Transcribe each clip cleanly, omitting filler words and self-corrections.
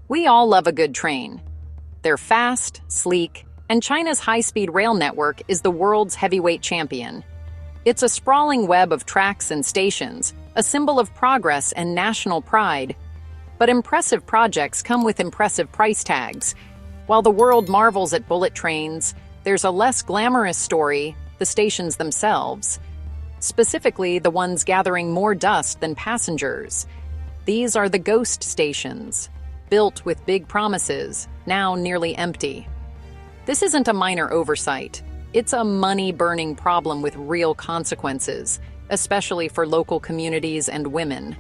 We all love a good train. They're fast, sleek, and China's high-speed rail network is the world's heavyweight champion. It's a sprawling web of tracks and stations, a symbol of progress and national pride. But impressive projects come with impressive price tags. While the world marvels at bullet trains, there's a less glamorous story: the stations themselves. Specifically, the ones gathering more dust than passengers. These are the ghost stations, built with big promises, now nearly empty. This isn't a minor oversight. It's a money-burning problem with real consequences, especially for local communities and women.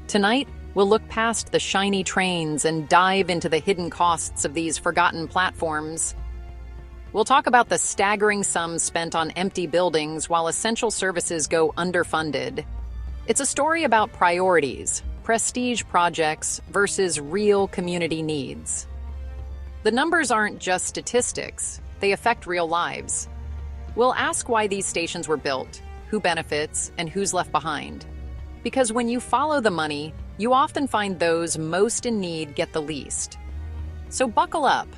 Tonight, we'll look past the shiny trains and dive into the hidden costs of these forgotten platforms. We'll talk about the staggering sums spent on empty buildings while essential services go underfunded. It's a story about priorities, prestige projects versus real community needs. The numbers aren't just statistics, they affect real lives. We'll ask why these stations were built, who benefits, and who's left behind. Because when you follow the money, you often find those most in need get the least. So buckle up.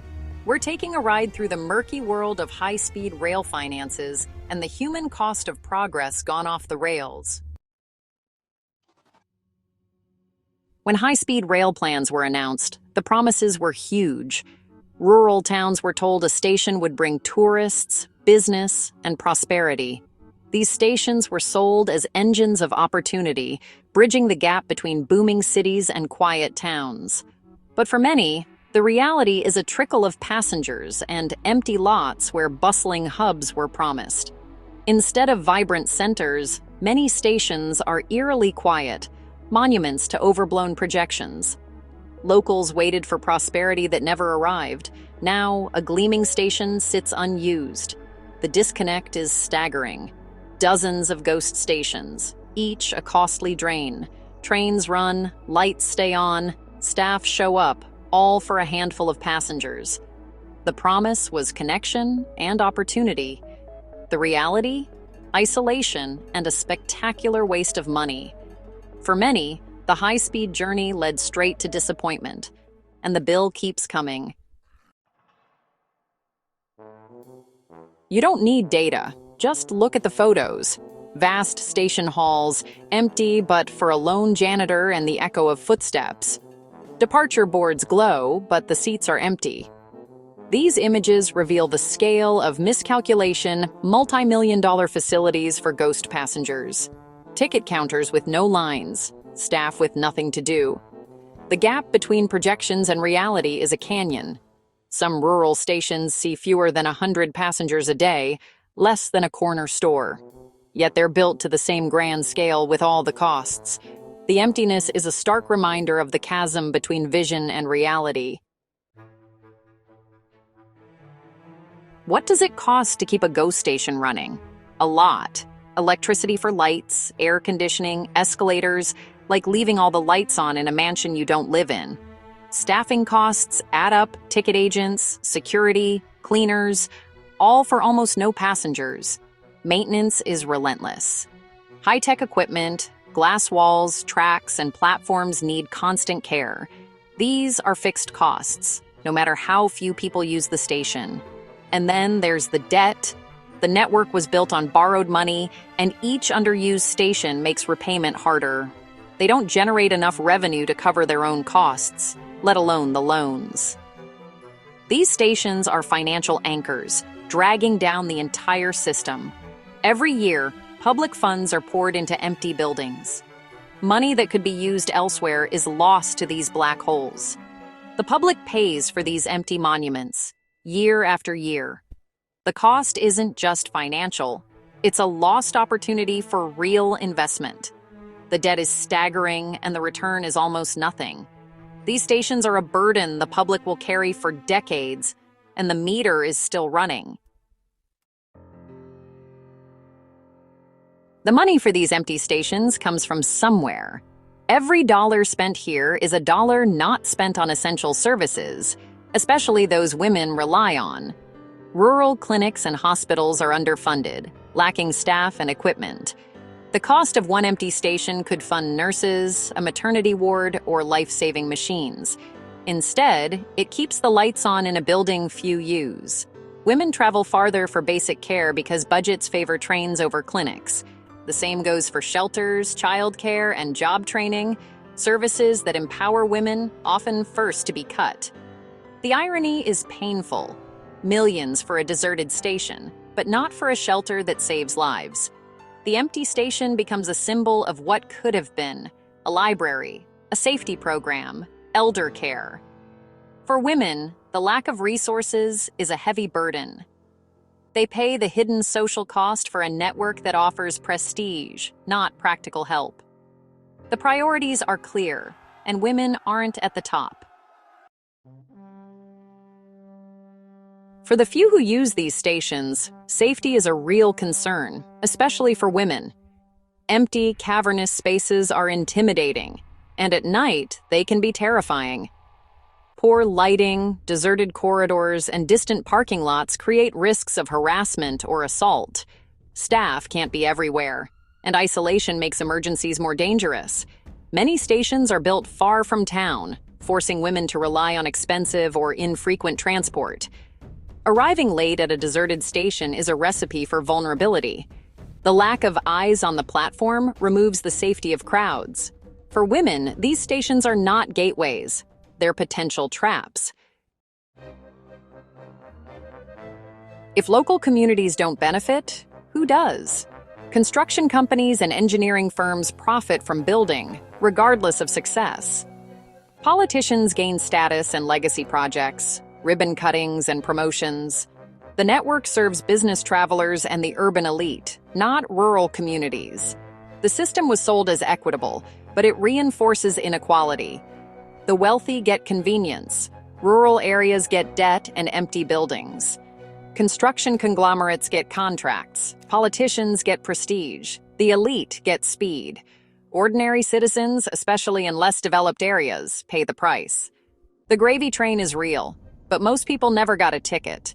We're taking a ride through the murky world of high-speed rail finances and the human cost of progress gone off the rails. When high-speed rail plans were announced, the promises were huge. Rural towns were told a station would bring tourists, business, and prosperity. These stations were sold as engines of opportunity, bridging the gap between booming cities and quiet towns. But for many, the reality is a trickle of passengers and empty lots where bustling hubs were promised. Instead of vibrant centers, many stations are eerily quiet, monuments to overblown projections. Locals waited for prosperity that never arrived. Now, a gleaming station sits unused. The disconnect is staggering. Dozens of ghost stations, each a costly drain. Trains run, lights stay on, staff show up, all for a handful of passengers. The promise was connection and opportunity. The reality? Isolation and a spectacular waste of money. For many, the high-speed journey led straight to disappointment, and the bill keeps coming. You don't need data. Just look at the photos. Vast station halls, empty but for a lone janitor and the echo of footsteps. Departure boards glow, but the seats are empty. These images reveal the scale of miscalculation, multi-million-dollar facilities for ghost passengers. Ticket counters with no lines, staff with nothing to do. The gap between projections and reality is a canyon. Some rural stations see fewer than 100 passengers a day, less than a corner store. Yet they're built to the same grand scale with all the costs. The emptiness is a stark reminder of the chasm between vision and reality. What does it cost to keep a ghost station running? A lot. Electricity for lights, air conditioning, escalators, like leaving all the lights on in a mansion you don't live in. Staffing costs add up: ticket agents, security, cleaners, all for almost no passengers. Maintenance is relentless. High-tech equipment, glass walls, tracks, and platforms need constant care. These are fixed costs, no matter how few people use the station. And then there's the debt. The network was built on borrowed money, and each underused station makes repayment harder. They don't generate enough revenue to cover their own costs, let alone the loans. These stations are financial anchors, dragging down the entire system. Every year, public funds are poured into empty buildings. Money that could be used elsewhere is lost to these black holes. The public pays for these empty monuments, year after year. The cost isn't just financial, it's a lost opportunity for real investment. The debt is staggering and the return is almost nothing. These stations are a burden the public will carry for decades, and the meter is still running. The money for these empty stations comes from somewhere. Every dollar spent here is a dollar not spent on essential services, especially those women rely on. Rural clinics and hospitals are underfunded, lacking staff and equipment. The cost of one empty station could fund nurses, a maternity ward, or life-saving machines. Instead, it keeps the lights on in a building few use. Women travel farther for basic care because budgets favor trains over clinics. The same goes for shelters, childcare, and job training, services that empower women, often first to be cut. The irony is painful. Millions for a deserted station, but not for a shelter that saves lives. The empty station becomes a symbol of what could have been: a library, a safety program, elder care. For women, the lack of resources is a heavy burden. They pay the hidden social cost for a network that offers prestige, not practical help. The priorities are clear, and women aren't at the top. For the few who use these stations, safety is a real concern, especially for women. Empty, cavernous spaces are intimidating, and at night, they can be terrifying. Poor lighting, deserted corridors, and distant parking lots create risks of harassment or assault. Staff can't be everywhere, and isolation makes emergencies more dangerous. Many stations are built far from town, forcing women to rely on expensive or infrequent transport. Arriving late at a deserted station is a recipe for vulnerability. The lack of eyes on the platform removes the safety of crowds. For women, these stations are not gateways. They're potential traps. If local communities don't benefit, who does? Construction companies and engineering firms profit from building, regardless of success. Politicians gain status and legacy projects, ribbon cuttings and promotions. The network serves business travelers and the urban elite, not rural communities. The system was sold as equitable, but it reinforces inequality. The wealthy get convenience, rural areas get debt and empty buildings. Construction conglomerates get contracts, politicians get prestige, the elite get speed. Ordinary citizens, especially in less developed areas, pay the price. The gravy train is real, but most people never got a ticket.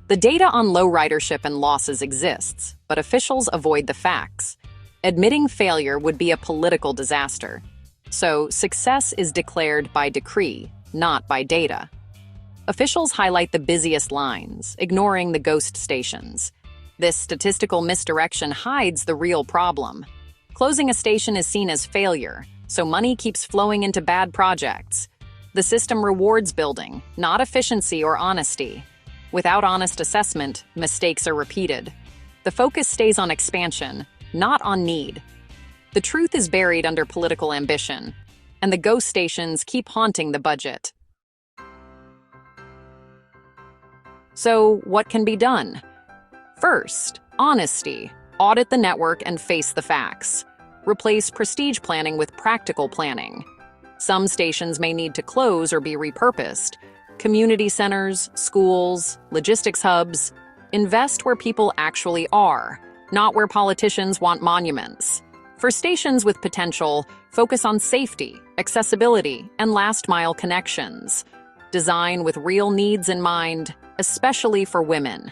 The data on low ridership and losses exists, but officials avoid the facts. Admitting failure would be a political disaster. So, success is declared by decree, not by data. Officials highlight the busiest lines, ignoring the ghost stations. This statistical misdirection hides the real problem. Closing a station is seen as failure, so money keeps flowing into bad projects. The system rewards building, not efficiency or honesty. Without honest assessment, mistakes are repeated. The focus stays on expansion, not on need. The truth is buried under political ambition, and the ghost stations keep haunting the budget. So, what can be done? First, honesty. Audit the network and face the facts. Replace prestige planning with practical planning. Some stations may need to close or be repurposed. Community centers, schools, logistics hubs. Invest where people actually are, not where politicians want monuments. For stations with potential, focus on safety, accessibility, and last-mile connections. Design with real needs in mind, especially for women.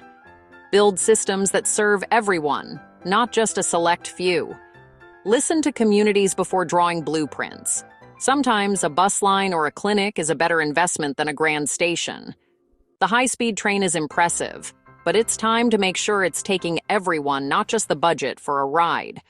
Build systems that serve everyone, not just a select few. Listen to communities before drawing blueprints. Sometimes a bus line or a clinic is a better investment than a grand station. The high-speed train is impressive, but it's time to make sure it's taking everyone, not just the budget, for a ride.